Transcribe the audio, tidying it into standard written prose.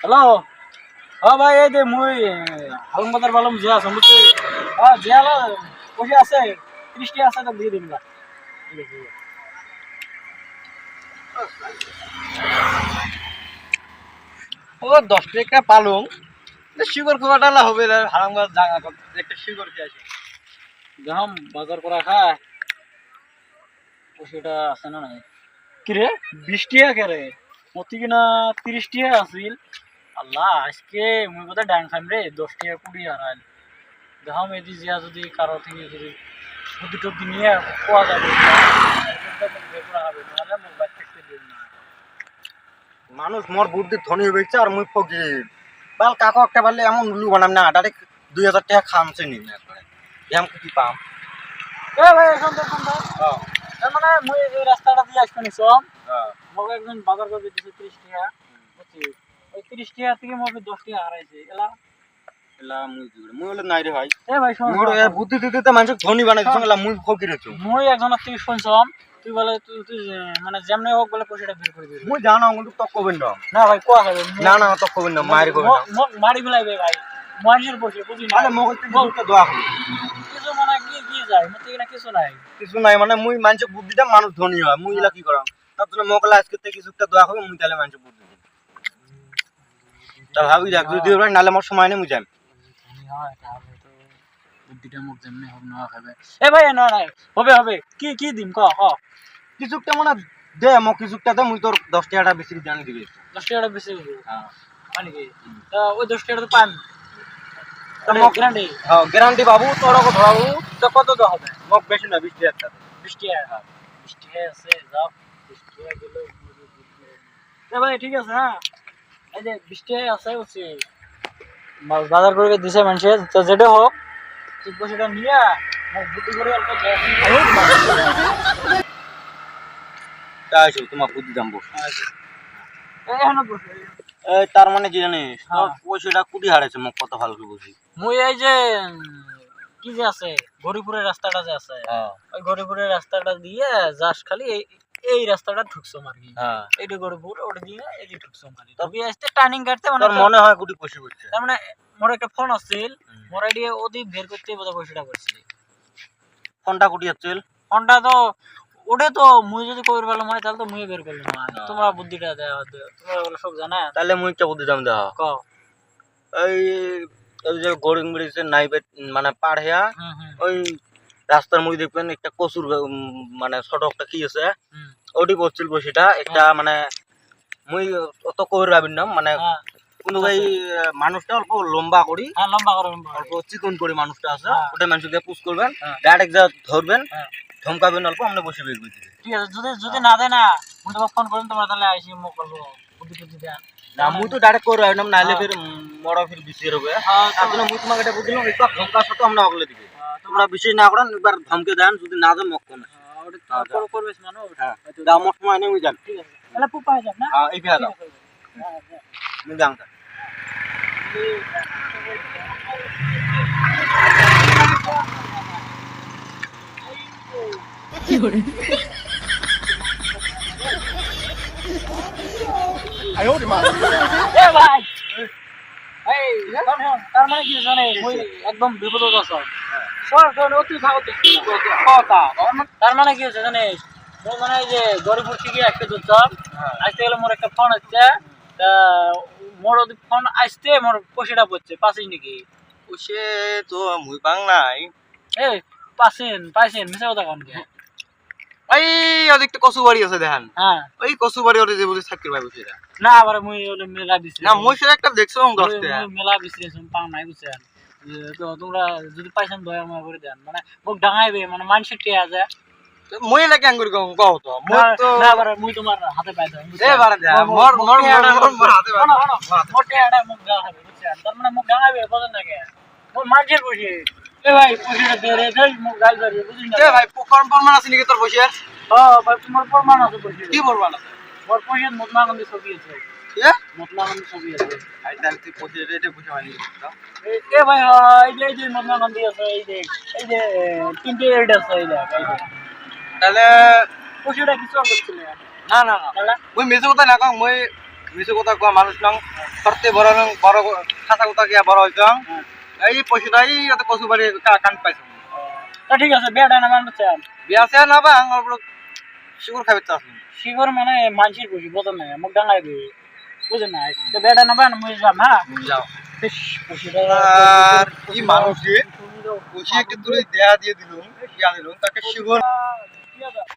Hello ভাই এই যে মুই হালম বাজার বালম যে আছে বুঝছি যে হলো পয়সা আছে 30 টি আছে তো দিয়ে দিন না ঠিক আছে ও 10 টাকা পালং শিকর খোয়াটা না হবে হারাম গাছ জায়গা একটা শিকর কি আছে যখন বাজার করা খায় পয়সাটা আছে না নাই কি রে 20 টাকা কে রে মতি কিনা 30 টাকা আছিল আল্লাহ আজকে মুই বোধ ডাং খাইম রে 10 টাকা 20 হারাইল যখন এদি জিয়া যদি কারো থেকে যদি বুদ্ধি টুদ্ধি নিয়ে পাওয়া যাবে নাহলে মুখ বাইর থাকতে দিন না মানুষ মোর বুদ্ধি ধনী হয়েছে আর মুই ফকির বাল কাকো একটা পারলে এমন উল্লু বানাম না ডাইরেক্ট 2000 টাকা খামছে নি না এম কি পাম এ ভাই এখন তো তার মানে মুই এই রাস্তাটা দিয়ে আসতে নিছম মোক একজন বাজার করে দিছে 30 টাকা বুঝছি ওই 30 টাকা থেকে মোক 10 টাকা হারাইছে এলা মুই দিবে মুই হলো নাই রে ভাই এ ভাই শোন মোর এ বুদ্ধি দিতে মানুষ ধনী বানাইছ এলা মুই ফকির হইছো মুই একজনের থেকে শুনছম তুই বলে তুই মানে যেমনে হোক বলে পয়সাটা বের করে দিবি মুই জানো কিন্তু তক কবেন না না ভাই কোয়া খাবে না তক কবেন না মারি কবেন না মোক মারি ফেলাইবে ভাই মানুষের পয়সা বুঝি না আরে মোক একটু দোয়া করি কিছু মানে কি যায় মতে না কিছু নাই কিছু নাই মানে মুই মানুষ বুদ্ধিটা মানুষ ধনী হয় মুই এলা কি করাম তার জন্য মোকলা আজকে থেকে কিছু একটা দোয়া হবে মুই তাহলে মানুষ বুদ্ধি দিই তা ভাবি দেখ যদি ওরা নালে মোর সময় নেই মুই যাই হয় তাহলে তো বুদ্ধিটা মুখ যেমনি হোক না খাবে এ ভাই না হবে কি দিম ক কিছু একটা মানে দে মোক কিছু একটা দে মুই তোর 10 টাকাটা বেশি জানি দিবি 10 টাকাটা বেশি দিবি হ্যাঁ মানে কি তা ওই 10 টাকাটা তো পান তো মোক গ্যারান্টি হ্যাঁ গ্যারান্টি বাবু তোরও ধরাবো তো কত দাও হবে মোক বেশি না 20 টাকা 20 টাকা 20 টাকা আছে যাও 20 টাকা গেলে এ ভাই ঠিক আছে হ্যাঁ এই যে 20 টাকা আছে হচ্ছে বাজার করে দিছে মানুষে তো যেটা হোক ঠিক পয়সাটা নিয়ে মোক বুদ্ধি করে অল্প তাই তোমার বুদ্ধি দাম বস এখানে বসে তার মানে কি জানিস হ্যাঁ। পয়সাটা কুটি হারাইছে মোক কত ভালো করে বুঝি মুই এই যে কি যে আছে গরিপুরের রাস্তাটা যে আছে ওই গরিপুরের রাস্তাটা দিয়ে যাস খালি এই রাস্তাটা ঢুকছো আর কি হ্যাঁ এইটা গরিপুর ওটা দিয়ে এই যে ঢুকছো খালি তবে আসতে টার্নিং কাটতে মানে তোর মনে হয় কুটি পয়সা করছে তার মানে মোর একটা ফোন আসছিল মোর আইডিয়া ওদি বের করতে বোধহয় পয়সাটা করছিল ফোনটা কুটি যাচ্ছিল ফোনটা তো ওটা তো মুই যদি কইর পেলাম হয় তাহলে তো মুই বের করলাম তোমরা বুদ্ধিটা দেওয়া তোমরা বলে সব জানা তাহলে মুই একটা বুদ্ধি দাম দেওয়া ক এই এই যে গরিং ব্রিজের নাইবে মানে পার হইয়া হুম ওই রাস্তার মধ্যে দেখবেন একটা কচুর মানে সড়কটা কি আছে ওটি বলছিল সেটা একটা মানে মুই অত কইর ভাবিন না মানে কিন্তু এই মানুষটা অল্প লম্বা করি হ্যাঁ লম্বা করে অল্প চিকন করে মানুষটা আছে ওটা মানুষকে পুশ করবেন ডাইরেক্ট যা ধরবেন ধমকাবেন অল্প আমরা বসে বের করে দিবেন ঠিক আছে যদি না দেয় না মুই তোমাকে ফোন করুন তোমরা তাহলে আইসি মোক করবো বুদ্ধি টুদ্ধি দেন না মুই তো ডাইরেক্ট করে রাখলাম নাইলে ফির বড় ফির বিশের হবে তার জন্য মুই তোমাকে এটা বুঝলাম একবার ধমকা সাথে আমরা আগলে দিবে তোমরা বিশেষ না করেন একবার ধমকে দেন যদি না দেন মক না ওটা করবে মানুষ হ্যাঁ দাম মোট সময় নেই যান ঠিক আছে তাহলে পুপাই যান না হ্যাঁ এই ফেলা মুই যাং কি করে আয়ো রে মা এ ভাই এই তার মানে কি জানে মই একদম বিপদত আছো সর কোন অতি খাওয়া কথা তার মানে কি আছে জানিস মই মানে এই যে গরিপুর থেকে একটা দুধম আজকে গেলে মোর একটা ফোন আসছে তা মোর ওদি ফোন আসতে মোর পয়সাটা পড়ছে পাছিস নাকি ওসে তো মুই পাং নাই এই পাইছেন মিছা কথা কোন কে এই ওদিক তো কসু বাড়ি আছে দেখেন হ্যাঁ ওই কসু বাড়ি ওরে যে বুঝি চাকরি পাই বুঝি না আবার মুই ওলে মেলা বিছরে না মুই সেটা একটা দেখছো 10 টাকা মেলা বিছরেছম পাং নাই বুঝছেন তো তোমরা যদি পাইছেন দয়া মা করে দেন মানে মোক ডাঙাইবে মানে মানসে টিয়া যায় মুই না কেন করি কও তো মুই তো না আবার মুই তোমার হাতে পাই দাও এ বারে দে মোর হাতে পাই মোটে আড়া মোক ডাঙাইবে বুঝছেন তার মানে মোক ডাঙাইবে বুঝেন না কে মোর মানসের বসে এ ভাই পয়সা দে রে দেই মোক গাল ধরে বুঝিস না এ ভাই প্রমাণ আছে নাকি তোর বসে ভাই তোমার প্রমাণ আছে বসে কি প্রমাণ আছে মোর পয়সা মতনাগন্দি ছবি আছে এ মতনাগন্দি ছবি আছে আই তাহলে তুই পয়সা রেটে বুঝে হয়নি এ ভাই এই যে মতনাগন্দি আছে এই যে তিনটে এড আছে এই যে তাহলে পয়সাটা কিছু করছিল না না না তাহলে মুই মেজে কথা না কম মুই মিছে কথা কোয়া মানুষ নং সরতে বড় নং বড় খাতা কথা গিয়া বড় হইছং এই পয়সাটাই এত কচু বাড়ি কান পাইছ তা ঠিক আছে বেটা না মান চান বিয়া আছে না বা অল্প শিকড় খাবে চাস শিগর মানে মানসির খুশি বোঝেন না মুখ ডাঙাই দিই বুঝেন না তো বেটা না বান মুই যাম হ্যাঁ যাও বেশ খুশিটা আর কি মানুষ রে খুশি একটা তুলে দেয়া দিয়ে দিলুম দিয়া দিলুম তাকে শিকড়